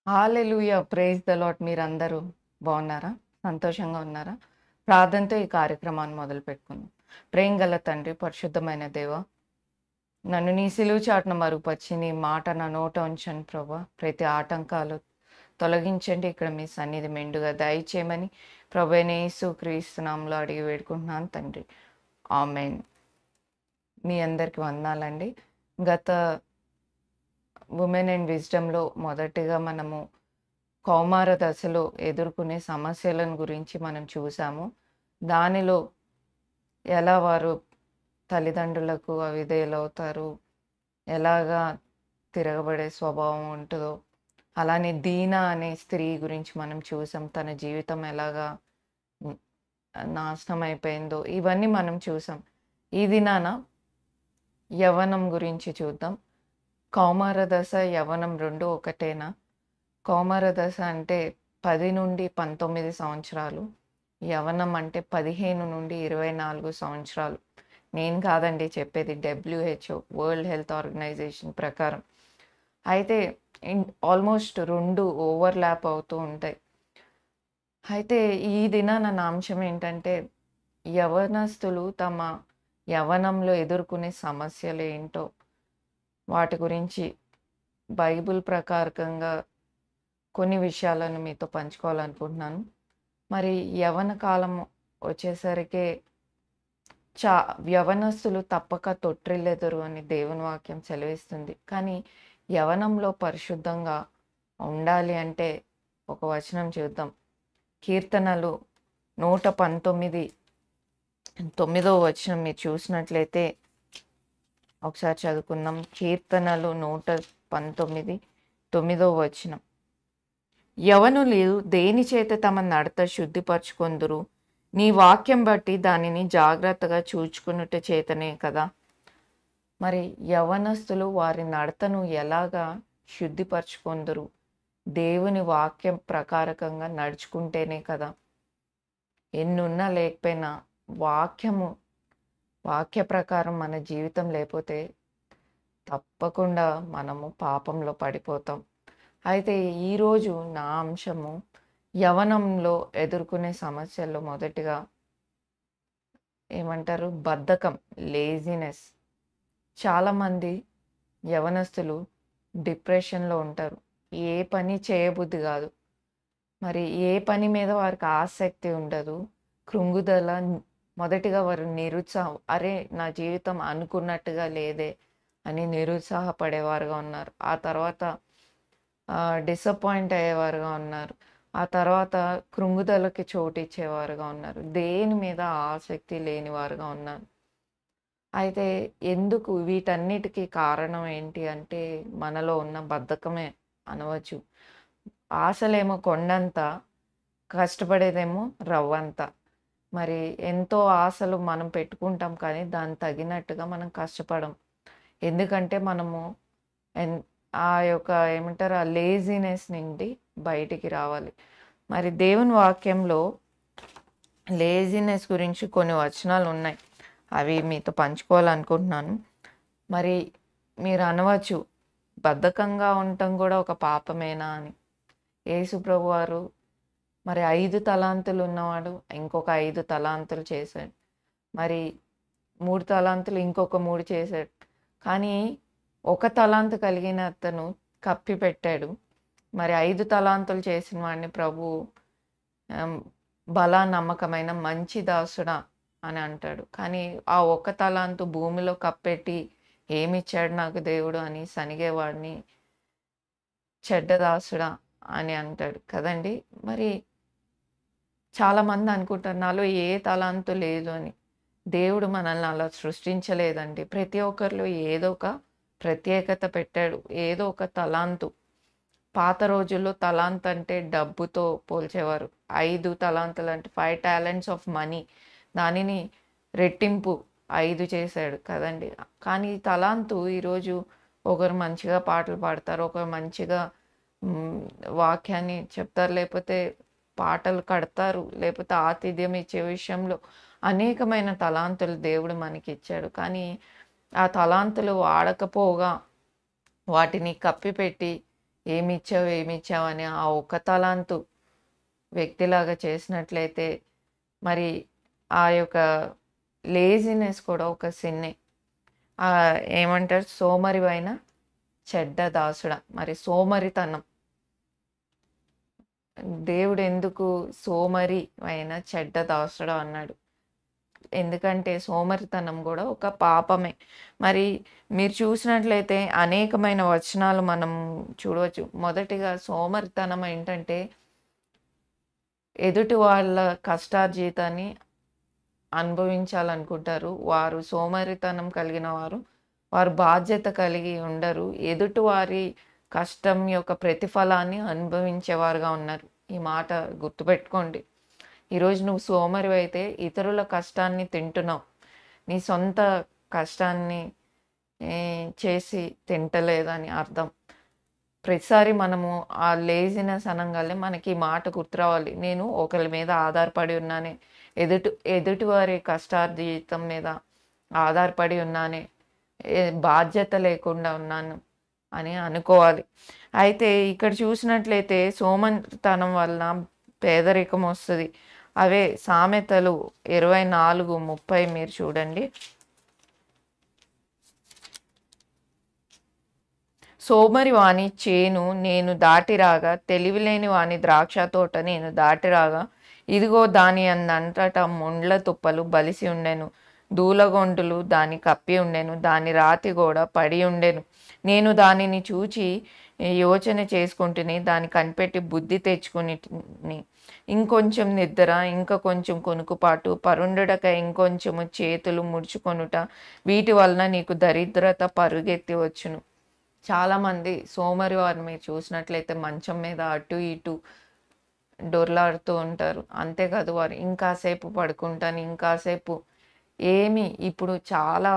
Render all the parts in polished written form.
Hallelujah! Praise the lord. మీరందరూ బాగున్నారా? సంతోషంగా ఉన్నారా? ప్రార్థనతో ఈ కార్యక్రమాన్ని మొదలుపెట్టుకుందాం. ప్రేమ గల తండ్రి, పరిశుద్ధమైన దేవ, నన్ను నీ సిలువ చాటున మరుగుపరిచి, నీ మాట నా నోట ఉంచండి ప్రభా. ప్రతి ఆటంకాలు తొలగించండి. ఇక్కడ మీ సన్నిధి మెండుగా దయచేయమని ప్రభువైన యేసు క్రీస్తు నామములో అడిగి వేడుకుంటున్నాను తండ్రి. ఆమేన్. మీ అందరికి వందనాలండి. గత ఉమెన్ అండ్ విజ్డమ్‌లో మొదటిగా మనము కౌమార దశలో ఎదుర్కొనే సమస్యలను గురించి మనం చూసాము. దానిలో ఎలా వారు తల్లిదండ్రులకు అవిధేయులవుతారు, ఎలాగా తిరగబడే స్వభావం ఉంటదో, అలానే దీనా అనే స్త్రీ గురించి మనం చూసాం. తన జీవితం ఎలాగా హ్మ్, నాశనం అయిపోయిందో ఇవన్నీ మనం చూసాం. ఈ దినాన యవ్వనం గురించి చూద్దాం. కౌమార దశ, యవ్వనం 2 ఒకటేనా? కౌమార దశ అంటే 10-19 సంవత్సరాలు. యవ్వనం అంటే 15-24 సంవత్సరాలు. నేను కాదండి చెప్పేది, డబ్ల్యూహెచ్ఓ వరల్డ్ హెల్త్ ఆర్గనైజేషన్ ప్రకారం. అయితే ఆల్మోస్ట్ 2 ఓవర్‌లాప్ అవుతూ ఉంటాయి. అయితే ఈ దినాన నా అంశం ఏంటంటే, యవ్వనస్తులు తమ యవ్వనంలో ఎదుర్కొనే సమస్యలేంటో, వాటి గురించి బైబిల్ ప్రకారంగా కొన్ని విషయాలను మీతో పంచుకోవాలనుకుంటున్నాను. మరి యవ్వన కాలం వచ్చేసరికే చా యవ్వనస్తులు తప్పక తొట్రిల్లెదరు అని దేవుని వాక్యం సెలవిస్తుంది. కానీ యవ్వనంలో పరిశుద్ధంగా ఉండాలి అంటే ఒక వచనం చూద్దాం. కీర్తనలు 119 9వ వచనం మీరు చూసినట్లయితే ఒకసారి చదువుకుందాం. కీర్తనలు 119 9వ వచనం. యవనులు దేనిచేత తమ నడత శుద్ధిపరచుకొందురు? నీ వాక్యం బట్టి దానిని జాగ్రత్తగా చూచుకొనుట చేతనే కదా! మరి యవ్వనస్తులు వారి నడతను ఎలాగా శుద్ధిపరచుకొందురు? దేవుని వాక్యం ప్రకారకంగా నడుచుకుంటేనే కదా! ఎన్నున్నా లేకపోయినా వాక్య ప్రకారం మన జీవితం లేపోతే తప్పకుండా మనము పాపంలో పడిపోతాం. అయితే ఈరోజు నా అంశము యవ్వనంలో ఎదుర్కొనే సమస్యల్లో మొదటిగా ఏమంటారు? బద్ధకం, లేజినెస్. చాలామంది యవ్వనస్తులు డిప్రెషన్‌లో ఉంటారు. ఏ పని చేయబుద్ధి గాదు. మరి ఏ పని మీద వారికి ఆసక్తి ఉండదు. కృంగుదల, మొదటిగా వారు నిరుత్సాహం. అరే! నా జీవితం అనుకున్నట్టుగా లేదే అని నిరుత్సాహపడేవారుగా ఉన్నారు. ఆ తర్వాత డిసప్పాయింట్ అయ్యేవారుగా ఉన్నారు. ఆ తర్వాత కృంగుదలకి చోటిచ్చేవారుగా ఉన్నారు. దేని మీద ఆసక్తి లేనివారుగా ఉన్నారు. అయితే ఎందుకు వీటన్నిటికి కారణం ఏంటి అంటే మనలో ఉన్న బద్ధకమే అనవచ్చు. ఆశలేమో కొండంత, కష్టపడేదేమో రవ్వంత. మరి ఎంతో ఆశలు మనం పెట్టుకుంటాం కానీ దానికి తగినట్టుగా మనం కష్టపడం. ఎందుకంటే మనము ఎన్ ఆ యొక్క ఏమంటారు? ఆ లేజినెస్ నుండి బయటికి రావాలి. మరి దేవుని వాక్యంలో లేజినెస్ గురించి కొన్ని వచనాలున్నాయి. అవి మీతో పంచుకోవాలనుకుంటున్నాను. మరి మీరు అనవచ్చు, బద్ధకంగా ఉండటం గూడా ఒక పాపమేనా అని. యేసు ప్రభువారు మరి 5 తలాంతులు ఉన్నవాడు ఇంకొక 5 తలాంతులు చేశాడు. మరి 3 తలాంతులు ఇంకొక 3 చేశాడు. కానీ ఒక తలాంతు కలిగిన అతను కప్పిపెట్టాడు. మరి 5 తలాంతులు చేసిన వాడిని ప్రభువు ఆహ్, బలా నమ్మకమైన మంచి దాసుడా అని అంటాడు. కానీ ఆ ఒక్క తలాంతు భూమిలో కప్పెట్టి ఏమిచ్చాడు నాకు దేవుడు అని సణిగేవాడిని చెడ్డ దాసుడా అని అంటాడు కదండీ! మరి చాలామంది అనుకుంటారు నాలో ఏ తలాంతు లేదు అని. దేవుడు మనల్ని అలా సృష్టించలేదండి. ప్రతి ఒక్కరిలో ఏదో ఒక ప్రత్యేకత పెట్టాడు. ఏదో ఒక తలాంతు. పాత రోజుల్లో తలాంత్ అంటే డబ్బుతో పోల్చేవారు. 5 తలాంతులంటే 5 టాలెంట్స్ ఆఫ్ మనీ. దానిని రెట్టింపు 5 చేశాడు కదండీ! కానీ ఈ తలాంతు ఈరోజు ఒకరు మంచిగా పాటలు పాడతారు. ఒకరు మంచిగా హ్మ్, వాక్యాన్ని చెప్తారు. లేపోతే పాటలు కడతారు. లేపోతే ఆతిథ్యం ఇచ్చే విషయంలో అనేకమైన తలాంతులు దేవుడు మనకిచ్చాడు. కానీ ఆ తలాంతులు వాడకపోగా వాటిని కప్పిపెట్టి ఏమిచ్చావు అని ఆ ఒక్క తలాంతు వ్యక్తిలాగా చేసినట్లయితే మరి ఆ యొక్క లేజినెస్ కూడా ఒక సిన్నే. ఏమంటారు, సోమరివైన చెడ్డ దాసుడా. మరి సోమరితనం దేవుడు ఎందుకు సోమరి అయిన చెడ్డ దాసుడా అన్నాడు? ఎందుకంటే సోమరితనం కూడా ఒక పాపమే. మరి మీరు చూసినట్లయితే అనేకమైన వచనాలు మనం చూడవచ్చు. మొదటిగా సోమరితనం ఏంటంటే ఎదుటి వాళ్ళ కష్టార్జితాన్ని అనుభవించాలనుకుంటారు. వారు సోమరితనం కలిగిన వారు. వారు బాధ్యత కలిగి ఉండరు. ఎదుటివారి కష్టం యొక్క ప్రతిఫలాన్ని అనుభవించేవారుగా ఉన్నారు. ఈ మాట గుర్తుపెట్టుకోండి. ఈరోజు నువ్వు సోమరివైతే ఇతరుల కష్టాన్ని తింటున్నావు. నీ సొంత కష్టాన్ని చేసి తింటలేదని అర్థం. ప్రతిసారి మనము ఆ లేజినెస్ అనంగానే మనకి ఈ మాట గుర్తురావాలి. నేను ఒకరి మీద ఆధారపడి ఉన్నానే, ఎదుటివారి కష్టార్జితం మీద ఆధారపడి ఉన్నానే, బాధ్యత లేకుండా ఉన్నాను అని అనుకోవాలి. అయితే ఇక్కడ చూసినట్లయితే సోమరితనం వలన పేదరికం వస్తది. అవే సామెతలు 24:30 మీరు చూడండి. సోమరి వాని చేను నేను దాటిరాగా, తెలివిలేని వాని ద్రాక్ష తోట నేను దాటిరాగా, ఇదిగో దాని అందంతటా ముండ్ల తుప్పలు బలిసి ఉండెను, దూలగొండులు దాని కప్పి ఉండెను, దాని రాతి గోడ పడి ఉండెను. నేను దానిని చూచి యోచన చేసుకుంటుని, దాని కనిపెట్టి బుద్ధి తెచ్చుకుని, ఇంకొంచెం నిద్ర, ఇంకా కొంచెం కొనుకుపాటు, పరుండుటక ఇంకొంచెము చేతులు ముడుచుకొనుట, వీటి వలన నీకు దరిద్రత పరుగెత్తి వచ్చును. చాలామంది సోమరి వారిని మీరు చూసినట్లయితే మంచం మీద అటు ఇటు డొర్లాడుతూ ఉంటారు. అంతేకాదు వారు ఇంకాసేపు పడుకుంటాను, ఇంకాసేపు ఇప్పుడు చాలా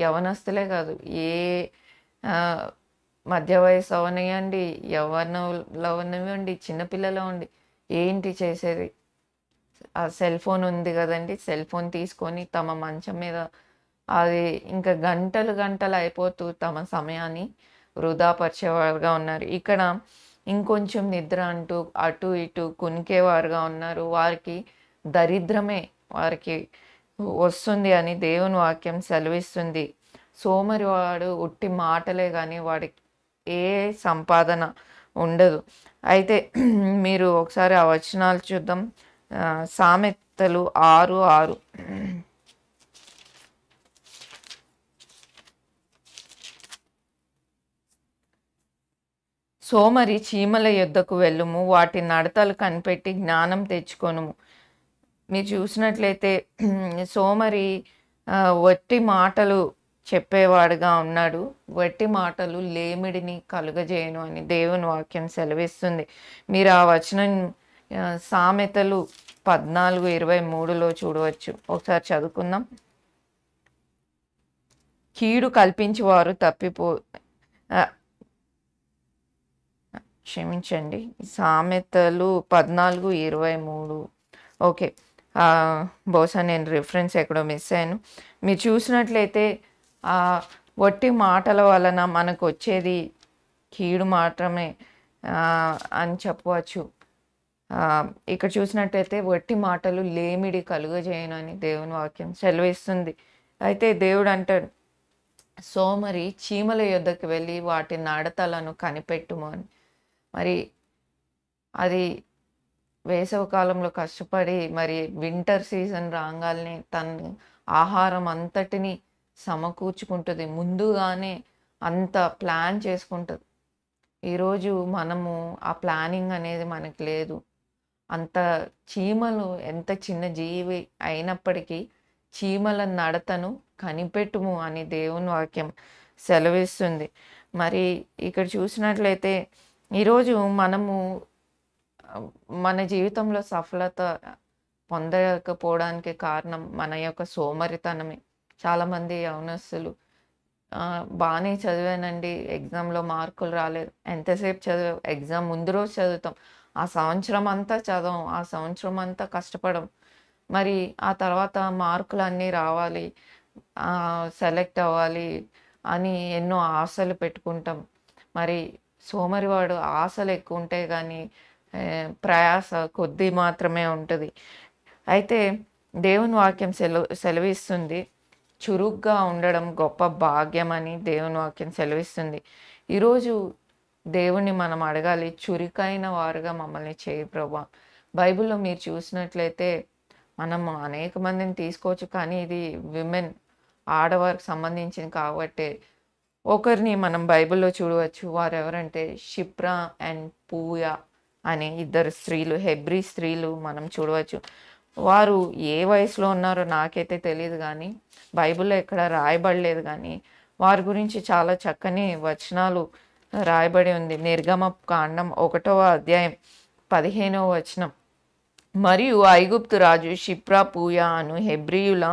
యవనస్తులే కాదు, ఏ మధ్య వయసు అవనివ్వండి, యవ్వనంలో అవనివ్వండి, చిన్నపిల్లలు ఉండి ఏంటి చేసేది? ఆ సెల్ ఫోన్ ఉంది కదండి, సెల్ ఫోన్ తీసుకొని తమ మంచం మీద అది ఇంకా గంటలు గంటలు అయిపోతూ తమ సమయాన్ని వృధా పరిచేవారుగా ఉన్నారు. ఇక్కడ ఇంకొంచెం నిద్ర అంటూ అటు ఇటు కునికేవారుగా ఉన్నారు. వారికి దరిద్రమే వారికి వస్తుంది అని దేవుని వాక్యం సెలవిస్తుంది. సోమరివాడు ఉట్టి మాటలే కానీ వాడికి ఏ సంపాదన ఉండదు. అయితే మీరు ఒకసారి ఆ వచనాలు చూద్దాం. సామెతలు 6:6. సోమరి చీమల యొద్దకు వెళ్ళుము, వాటి నడతలు కనిపెట్టి జ్ఞానం తెచ్చుకొనుము. మీరు చూసినట్లయితే సోమరి వట్టి మాటలు చెప్పేవాడుగా ఉన్నాడు. వట్టి మాటలు లేమిడిని కలుగజేయను అని దేవుని వాక్యం సెలవిస్తుంది. మీరు ఆ వచనం సామెతలు 14:23లో చూడవచ్చు. ఒకసారి చదువుకుందాం. కీడు కల్పించేవారు క్షమించండి, సామెతలు 14:23. ఓకే, బహుశా నేను రిఫరెన్స్ ఎక్కడో మిస్ అయ్యాను. మీరు చూసినట్లయితే వట్టి మాటల వలన మనకు వచ్చేది కీడు మాత్రమే అని చెప్పవచ్చు. ఇక్కడ చూసినట్లయితే వట్టి మాటలు లేమిడి కలుగజేయను అని దేవుని వాక్యం సెలవిస్తుంది. అయితే దేవుడు అంటాడు, సోమరి చీమల యొద్దకు వెళ్ళి వాటి నడతలను కనిపెట్టుము అని. మరి అది వేసవికాలంలో కష్టపడి మరి వింటర్ సీజన్ రాగానే తన ఆహారం అంతటిని సమకూర్చుకుంటుంది. ముందుగానే అంత ప్లాన్ చేసుకుంటుంది. ఈరోజు మనము ఆ ప్లానింగ్ అనేది మనకు లేదు. అంత చీమలు ఎంత చిన్న జీవి అయినప్పటికీ చీమల నడతను కనిపెట్టుము అని దేవుని వాక్యం సెలవిస్తుంది. మరి ఇక్కడ చూసినట్లయితే ఈరోజు మనము మన జీవితంలో సఫలత పొందకపోవడానికి కారణం మన యొక్క సోమరితనమే. చాలామంది యవనస్తులు బాగానే చదివానండి, ఎగ్జామ్లో మార్కులు రాలేదు. ఎంతసేపు చదివావు? ఎగ్జామ్ ముందు రోజు చదువుతాం, ఆ సంవత్సరం అంతా చదవం, ఆ సంవత్సరం అంతా కష్టపడం. మరి ఆ తర్వాత మార్కులు అన్నీ రావాలి, సెలెక్ట్ అవ్వాలి అని ఎన్నో ఆశలు పెట్టుకుంటాం. మరి సోమరివాడు ఆశలు ఎక్కువ ఉంటాయి కానీ ప్రయాస కొద్ది మాత్రమే ఉంటుంది. అయితే దేవుని వాక్యం సెలవిస్తుంది. చురుగ్గా ఉండడం గొప్ప భాగ్యమని దేవుని వాక్యం సెలవిస్తుంది. ఈరోజు దేవుణ్ణి మనం అడగాలి, చురుకైన వారుగా మమ్మల్ని చేయి ప్రభా. బైబిల్‌లో మీరు చూసినట్లయితే మనం అనేక మందిని తీసుకోవచ్చు. కానీ ఇది విమెన్, ఆడవారికి సంబంధించింది కాబట్టి ఒకరిని మనం బైబిల్‌లో చూడవచ్చు. వారెవరంటే షిప్రా అండ్ పూయా అనే ఇద్దరు స్త్రీలు, హెబ్రీ స్త్రీలు మనం చూడవచ్చు. వారు ఏ వయసులో ఉన్నారో నాకైతే తెలీదు గానీ, బైబిల్‌లో ఎక్కడ రాయబడలేదు గానీ, వారి గురించి చాలా చక్కని వచనాలు రాయబడి ఉంది. నిర్గమకాండం 1వ అధ్యాయం 15వ వచనం. మరియు ఐగుప్తు రాజు షిప్రా పూయా అను హెబ్రీయుల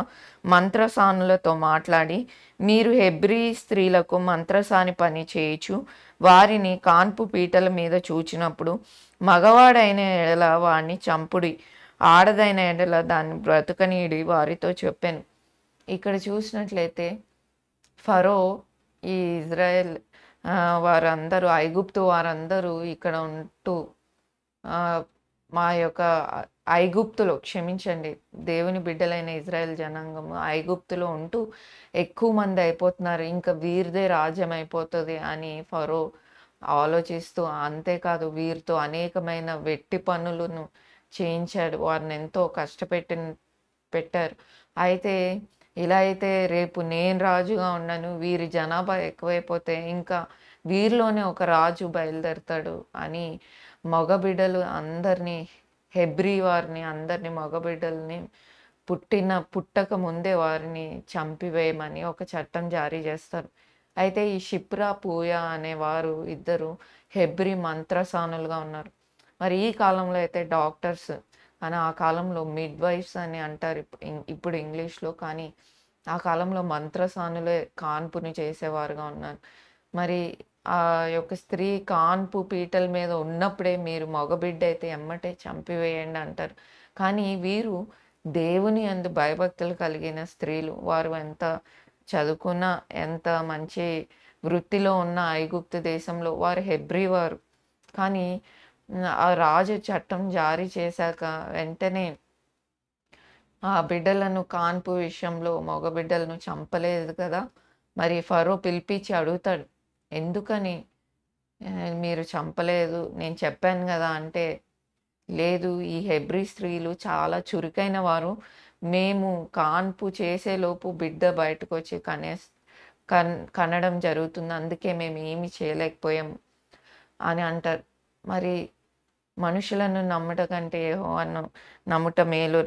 మంత్రసానులతో మాట్లాడి, మీరు హెబ్రీ స్త్రీలకు మంత్రసాని పని చేయుచు వారిని కాన్పు పీటల మీద చూచినప్పుడు మగవాడైన ఎడల వాడిని చంపుడి, ఆడదైన ఎడల దాన్ని బ్రతుకనీడి వారితో చెప్పాను. ఇక్కడ చూసినట్లయితే ఫరో ఈ ఇజ్రాయెల్ వారందరూ, ఐగుప్తు వారందరూ ఇక్కడ ఉంటూ మా యొక్క ఐగుప్తులో, క్షమించండి, దేవుని బిడ్డలైన ఇజ్రాయెల్ జనాంగము ఐగుప్తులో ఉంటూ ఎక్కువ మంది అయిపోతున్నారు, ఇంకా వీరిదే రాజ్యం అయిపోతుంది అని ఫరో ఆలోచిస్తూ, అంతేకాదు వీరితో అనేకమైన వెట్టి పనులను చేయించాడు. వారిని ఎంతో పెట్టారు. అయితే ఇలా అయితే రేపు నేను రాజుగా ఉన్నాను, వీరి జనాభా ఎక్కువైపోతే ఇంకా వీరిలోనే ఒక రాజు బయలుదేరుతాడు అని మగబిడ్డలు అందరినీ, హెబ్రీ వారిని అందరినీ, మగబిడ్డల్ని పుట్టక ముందే వారిని చంపివేయమని ఒక చట్టం జారీ చేస్తారు. అయితే ఈ షిప్రా పూయా అనేవారు ఇద్దరు హెబ్రీ మంత్రసానులుగా ఉన్నారు. మరి ఈ కాలంలో అయితే డాక్టర్స్, కానీ ఆ కాలంలో మిడ్‌వైఫ్స్ అని అంటారు ఇప్పుడు ఇంగ్లీష్‌లో. కానీ ఆ కాలంలో మంత్రసానులే కాన్పుని చేసేవారుగా ఉన్నారు. మరి ఆ యొక్క స్త్రీ కాన్పు పీటల మీద ఉన్నప్పుడే మీరు మగబిడ్డ అయితే ఎమ్మటే చంపివేయండి అంటారు. కానీ వీరు దేవుని యందు భయభక్తులు కలిగిన స్త్రీలు. వారు ఎంత చదువుకున్న, ఎంత మంచి వృత్తిలో ఉన్న ఐగుప్తు దేశంలో వారు హెబ్రీ వారు. కానీ ఆ రాజు చట్టం జారీ చేశాక వెంటనే ఆ బిడ్డలను కాన్పు విషయంలో మగ బిడ్డలను చంపలేదు కదా! మరి ఫరో పిలిపించి అడుగుతాడు, ఎందుకని మీరు చంపలేదు? నేను చెప్పాను గదా! అంటే, లేదు, ఈ హెబ్రీ స్త్రీలు చాలా చురుకైన వారు. మేము కాన్పు చేసేలోపు బిడ్డ బయటకొచ్చి కనడం జరుగుతుంది. అందుకే మేము ఏమి చేయలేకపోయాము అని అంటారు. మరి మనుషులను నమ్ముట కంటే యెహోవాను నమ్ముట మేలు.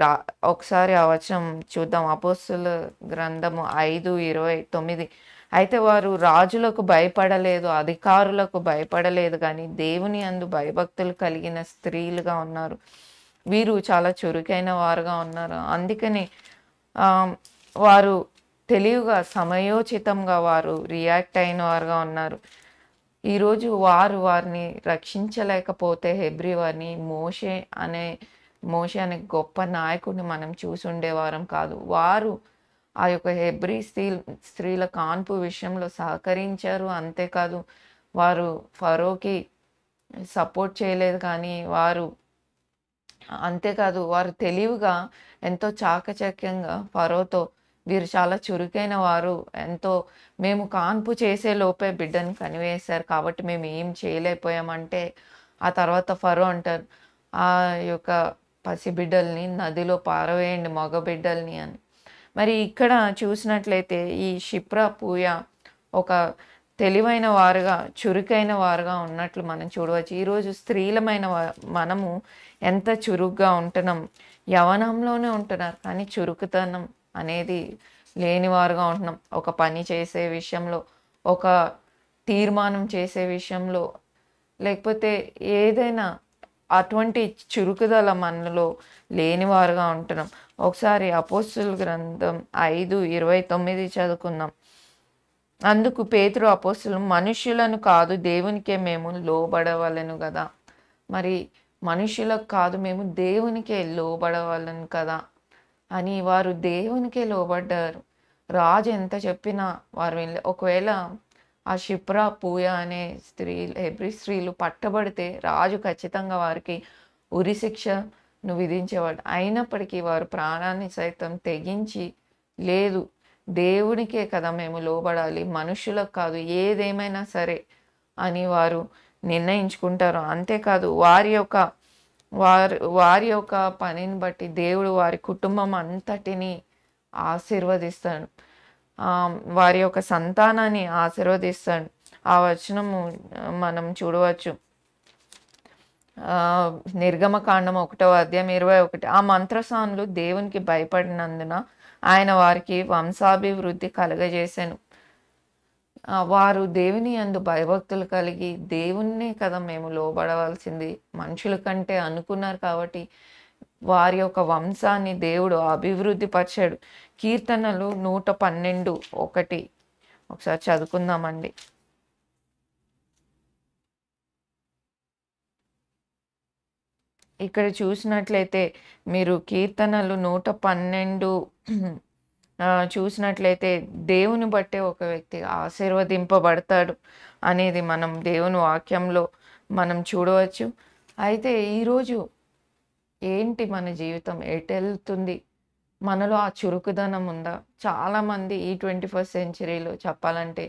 ఒకసారి ఆ వచనం చూద్దాం. అపోస్తలుల గ్రంథము 5:29. అయితే వారు రాజులకు భయపడలేదు, అధికారులకు భయపడలేదు గానీ దేవుని యందు భయభక్తులు కలిగిన స్త్రీలుగా ఉన్నారు. వీరు చాలా చురుకైన వారుగా ఉన్నారు. అందుకని వారు తెలివిగా, సమయోచితంగా వారు రియాక్ట్ అయిన వారుగా ఉన్నారు. ఈరోజు వారిని రక్షించలేకపోతే హెబ్రీ వారిని మోషే అనే గొప్ప నాయకుడిని మనం చూసుండేవారం కాదు. వారు ఆ యొక్క హెబ్రీ స్త్రీల కాన్పు విషయంలో సహకరించారు. అంతేకాదు వారు ఫరోకి సపోర్ట్ చేయలేదు. కానీ వారు తెలివిగా, ఎంతో చాకచక్యంగా ఫరోతో, వీరు చాలా చురుకైన వారు, మేము కాన్పు చేసే లోపే బిడ్డను కనివేశారు కాబట్టి మేము ఏం చేయలేకపోయామంటే, ఆ తర్వాత ఫరో అంటారు, ఆ యొక్క పసిబిడ్డల్ని నదిలో పారవేయండి, మగబిడ్డల్ని అని. మరి ఇక్కడ చూసినట్లయితే ఈ షిప్రా పూయా ఒక తెలివైన వారుగా, చురుకైన వారుగా ఉన్నట్లు మనం చూడవచ్చు. ఈరోజు స్త్రీలమైన మనము ఎంత చురుగ్గా ఉంటున్నాం, యవ్వనంలోనే ఉంటున్నారు కానీ చురుకుతనం అనేది లేనివారుగా ఉంటున్నాం. ఒక పని చేసే విషయంలో, ఒక తీర్మానం చేసే విషయంలో, లేకపోతే ఏదైనా అటువంటి చురుకుదల మనలో లేనివారుగా ఉంటున్నాం. ఒకసారి అపోస్తలుల గ్రంథం 5:29 చదువుకుందాం. అందుకు పేతురు అపోస్తలులు, మనుష్యులను కాదు దేవునికే మేము లోబడవలెను కదా. మరి మనుష్యులకు కాదు, మేము దేవునికే లోబడవలెను కదా అని వారు దేవునికే లోబడ్డారు. రాజు ఎంత చెప్పినా వారు ఒకవేళ ఆ షిప్రా పూయ అనే హెబ్రీ స్త్రీలు పట్టబడితే రాజు ఖచ్చితంగా వారికి ఉరి శిక్షను విధించేవాడు. అయినప్పటికీ వారు ప్రాణాన్ని సైతం తెగించి, లేదు దేవునికే కదా మేము లోబడాలి, మనుషులకు కాదు, ఏదేమైనా సరే అని వారు నిర్ణయించుకుంటారు. అంతేకాదు వారి యొక్క పనిని బట్టి దేవుడు వారి కుటుంబం అంతటిని ఆశీర్వదిస్తాడు. వారి యొక్క సంతానాన్ని ఆశీర్వదిస్తాడు. ఆ వచనము మనం చూడవచ్చు. నిర్గమకాండం 1వ అధ్యాయం 21. ఆ మంత్రసానులు దేవునికి భయపడినందున ఆయన వారికి వంశాభివృద్ధి కలుగజేసెను. వారు దేవుని యందు భయభక్తులు కలిగి దేవున్నే కదా మేము లోబడవలసింది, మనుషుల కంటే అనుకున్నారు కాబట్టి వారి యొక్క వంశాన్ని దేవుడు అభివృద్ధి పరిచాడు. కీర్తనలు 112:1 ఒకసారి చదువుకుందామండి. ఇక్కడ చూసినట్లయితే మీరు కీర్తనలు 112 చూసినట్లయితే దేవుని బట్టే ఒక వ్యక్తి ఆశీర్వదింపబడతాడు అనేది మనం దేవుని వాక్యంలో మనం చూడవచ్చు. అయితే ఈరోజు ఏంటి మన జీవితం ఎటెళ్తుంది? మనలో ఆ చురుకుదనం ఉందా? చాలామంది ఈ 21st సెంచరీలో చెప్పాలంటే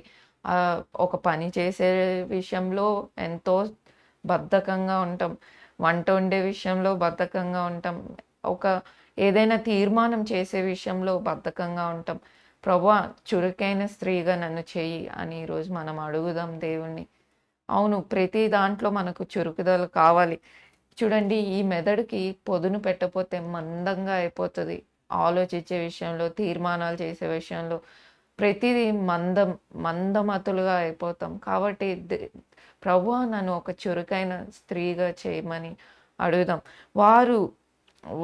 ఒక పని చేసే విషయంలో ఎంతో బద్ధకంగా ఉంటాం. వంట వండే విషయంలో బద్ధకంగా ఉంటాం. ఏదైనా తీర్మానం చేసే విషయంలో బద్ధకంగా ఉంటాం. ప్రభువా, చురుకైన స్త్రీగా నన్ను చెయ్యి అని ఈరోజు మనం అడుగుదాం దేవుణ్ణి. అవును, ప్రతి దాంట్లో మనకు చురుకుదల కావాలి. చూడండి, ఈ మెదడుకి పొదును పెట్టకపోతే మందంగా అయిపోతుంది. ఆలోచించే విషయంలో, తీర్మానాలు చేసే విషయంలో ప్రతిదీ మందమతులుగా అయిపోతాం. కాబట్టి ప్రభువా, నన్ను ఒక చురుకైన స్త్రీగా చేయమని అడుగుదాం.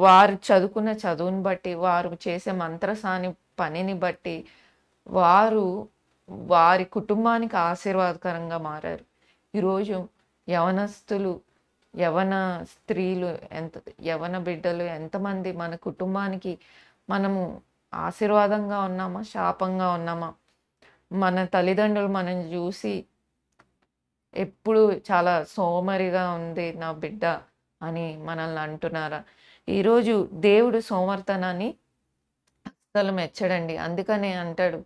వారు చదువుకున్న చదువుని బట్టి, వారు చేసే మంత్రసాని పనిని బట్టి వారి కుటుంబానికి ఆశీర్వాదకరంగా మారారు. ఈరోజు యవనస్తులు, యవన స్త్రీలు, యవన బిడ్డలు ఎంతమంది మన కుటుంబానికి మనము ఆశీర్వాదంగా ఉన్నామా, శాపంగా ఉన్నామా? మన తల్లిదండ్రులు మనం చూసి ఎప్పుడు చాలా సోమరిగా ఉంది నా బిడ్డ అని మనల్ని అంటున్నారా? ఈరోజు దేవుడు సోమర్తనాన్ని అస్సలు మెచ్చడండి. అందుకనే అంటాడు,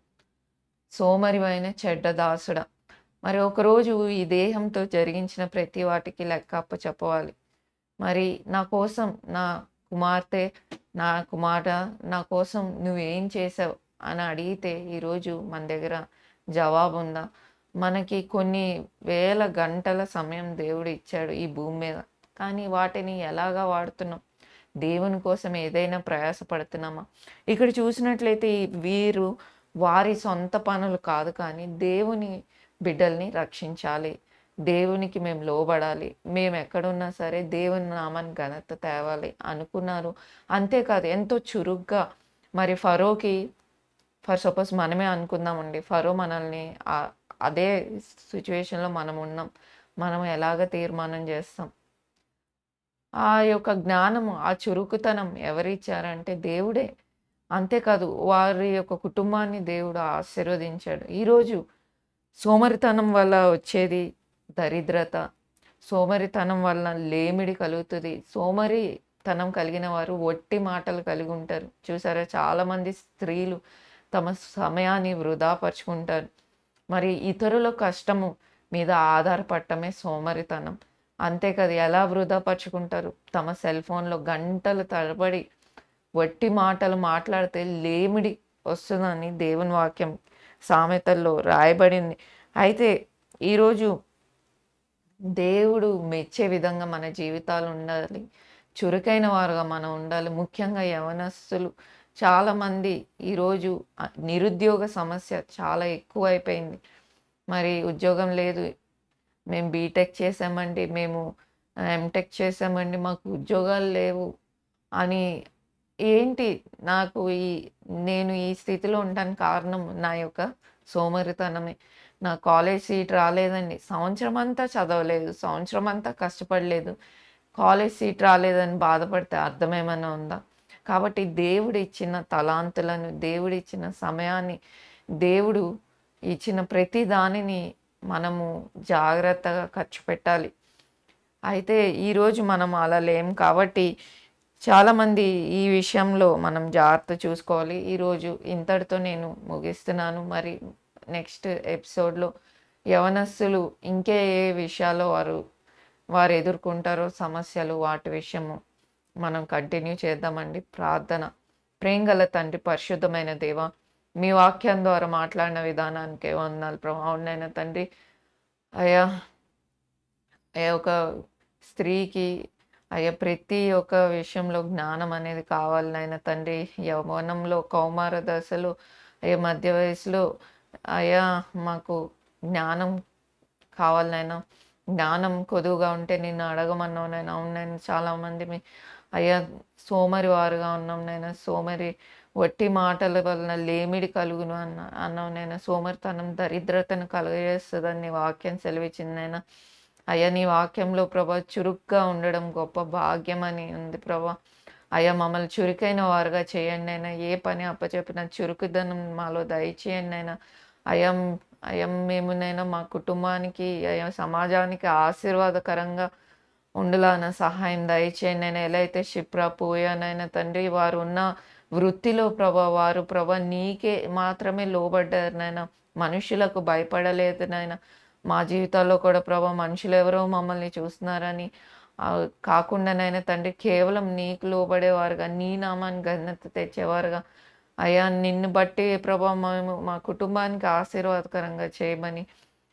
సోమరివైన చెడ్డ దాసుడా. మరి ఒకరోజు ఈ దేహంతో జరిగించిన ప్రతి వాటికి లెక్క అప్పచెప్పవాలి. మరి నా కోసం, నా కుమార్తె, నా కుమారుడా, నా కోసం నువ్వేం చేసావు అని అడిగితే ఈరోజు మన దగ్గర జవాబు ఉందా? మనకి కొన్ని వేల గంటల సమయం దేవుడు ఇచ్చాడు ఈ భూమి మీద. కానీ వాటిని ఎలాగా వాడుతున్నాం? దేవుని కోసం ఏదైనా ప్రయాసపడుతున్నామా? ఇక్కడ చూసినట్లయితే వీరు వారి సొంత పనులు కాదు, కానీ దేవుని బిడ్డల్ని రక్షించాలి, దేవునికి మేము లోబడాలి, మేము ఎక్కడున్నా సరే దేవుని నామాన్ని ఘనత తేవాలి అనుకున్నారు. అంతేకాదు ఎంతో చురుగ్గా, మరి ఫర్ సపోజ్ మనమే అనుకుందామండి, ఫరో మనల్ని అదే సిచ్యువేషన్లో మనం ఉన్నాం, మనం ఎలాగ తీర్మానం చేస్తాం? ఆ యొక్క జ్ఞానము, ఆ చురుకుతనం ఎవరిచ్చారంటే దేవుడే. అంతేకాదు వారి యొక్క కుటుంబాన్ని దేవుడు ఆశీర్వదించాడు. ఈరోజు సోమరితనం వల్ల వచ్చేది దరిద్రత, సోమరితనం వల్ల లేమిడి కలుగుతుంది. సోమరితనం కలిగిన వారు ఒట్టి మాటలు కలిగి ఉంటారు. చూసారా, చాలామంది స్త్రీలు తమ సమయాన్ని వృధాపరుచుకుంటారు. మరి ఇతరుల కష్టము మీద ఆధారపడటమే సోమరితనం. అంతేకాదు ఎలా వృధాపరుచుకుంటారు? తమ సెల్ ఫోన్లో గంటల తరబడి వట్టి మాటలు మాట్లాడితే లేమిడి వస్తుందని దేవుని వాక్యం సామెతల్లో రాయబడింది. అయితే ఈరోజు దేవుడు మెచ్చే విధంగా మన జీవితాలు ఉండాలి, చురుకైన వారుగా మనం ఉండాలి. ముఖ్యంగా యవనస్తులు చాలామంది ఈరోజు నిరుద్యోగ సమస్య చాలా ఎక్కువైపోయింది. మరి ఉద్యోగం లేదు, మేము బీటెక్ చేసామండి, మేము ఎంటెక్ చేసామండి, మాకు ఉద్యోగాలు లేవు అని. ఏంటి, నేను ఈ స్థితిలో ఉండడానికి కారణం నా యొక్క సోమరితనమే. నా కాలేజ్ సీట్ రాలేదండి, సంవత్సరం అంతా చదవలేదు, సంవత్సరం అంతా కష్టపడలేదు, కాలేజ్ సీట్ రాలేదని బాధపడితే అర్థం ఏమైనా ఉందా? కాబట్టి దేవుడు ఇచ్చిన తలాంతులను, దేవుడు ఇచ్చిన సమయాన్ని, దేవుడు ఇచ్చిన ప్రతి దానిని మనము జాగ్రత్తగా ఖర్చు పెట్టాలి. అయితే ఈరోజు మనం అలా లేము కాబట్టి చాలామంది ఈ విషయంలో మనం జాగ్రత్త చూసుకోవాలి. ఈరోజు ఇంతటితో నేను ముగిస్తున్నాను. మరి నెక్స్ట్ ఎపిసోడ్‌లో యవనస్తులు ఇంకే ఏ విషయాల్లో వారు ఎదుర్కొంటారో సమస్యలు వాటి విషయము మనం కంటిన్యూ చేద్దామండి. ప్రార్థన. ప్రేమగల తండ్రి, పరిశుద్ధమైన దేవ, మీ వాక్యం ద్వారా మాట్లాడిన విధానానికే వందనాలు ప్రభు. అవునైనా తండ్రి, అయ్యా ఒక స్త్రీకి ప్రతి ఒక్క విషయంలో జ్ఞానం అనేది కావాలి నాయన తండ్రి. యవ్వనంలో, కౌమార దశలో, మధ్య వయసులో అయ్యా మాకు జ్ఞానం కావాలి నాయన. జ్ఞానం కొదువుగా ఉంటే నిన్ను అడగమన్నావు నాయన. అవును నాయన, చాలామంది అయ్యా సోమరివారుగా ఉన్నాం నాయన. వట్టి మాటల వలన లేమిడి కలుగును అన్నావు నాయన. సోమరితనం దరిద్రతను కలుగజేస్తుందని నీ వాక్యం సెలవిచ్చింది నాయన. అయ్యా నీ వాక్యంలో ప్రభా చురుగ్గా ఉండడం గొప్ప భాగ్యం అని ఉంది ప్రభా. అయ్యా మమ్మల్ని చురుకైన వారుగా చేయండి అయినా. ఏ పని అప్పచెప్పిన చురుకుదనం మాలో దయచేయండి అయినా. అయ్యా అయ్యా మేమునైనా మా కుటుంబానికి అయ్యా సమాజానికి ఆశీర్వాదకరంగా ఉండులాన సహాయం దయచేయండి అయినా. ఎలా అయితే షిప్రా పోయానైనా తండ్రి, వారు ఉన్న వృత్తిలో ప్రభా వారు ప్రభా నీకే మాత్రమే లోబడ్డారు నాయన. మనుషులకు భయపడలేదు నాయన. మా జీవితాల్లో కూడా ప్రభా మనుషులు ఎవరో మమ్మల్ని చూస్తున్నారని కాకుండానైనా తండ్రి, కేవలం నీకు లోబడేవారుగా, నీ నామాన్ని ఘనత తెచ్చేవారుగా అయ్యా నిన్ను బట్టి ప్రభా మేము మా కుటుంబానికి ఆశీర్వాదకరంగా చేయమని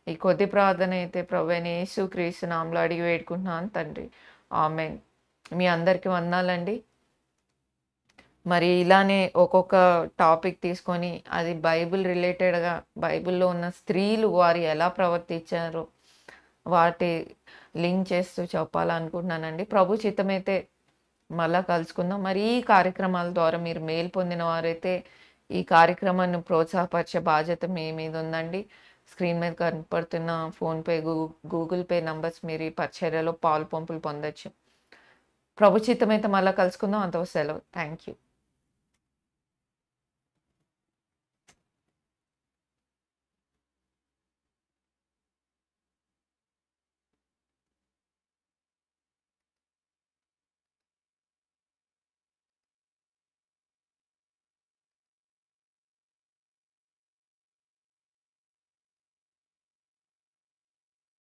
ఈ కొద్ది ప్రార్థన అయితే ప్రభువైన యేసుక్రీస్తు నామములో అడిగి వేడుకుంటున్నాను తండ్రి. ఆమేన్. మీ అందరికీ వందనాలండి. మరి ఇలానే ఒక్కొక్క టాపిక్ తీసుకొని అది బైబిల్ రిలేటెడ్‌గా, బైబిల్‌లో ఉన్న స్త్రీలు వారు ఎలా ప్రవర్తించారో వాటి లింక్ చేస్తూ చెప్పాలనుకుంటున్నానండి. ప్రభు చిత్తమైతే మళ్ళా కలుసుకుందాం. మరి ఈ కార్యక్రమాల ద్వారా మీరు మేలు పొందిన వారైతే ఈ కార్యక్రమాన్ని ప్రోత్సాహపరిచే బాధ్యత మీ మీద ఉందండి. స్క్రీన్ మీద కనపడుతున్న ఫోన్‌పే, గూగుల్ పే నంబర్స్ మీరు ఈ పరిచర్యలో పాలు పంపులు పొందొచ్చు. ప్రభు చిత్తమైతే మళ్ళా కలుసుకుందాం. అంతవరకు సెలవు. Thank you.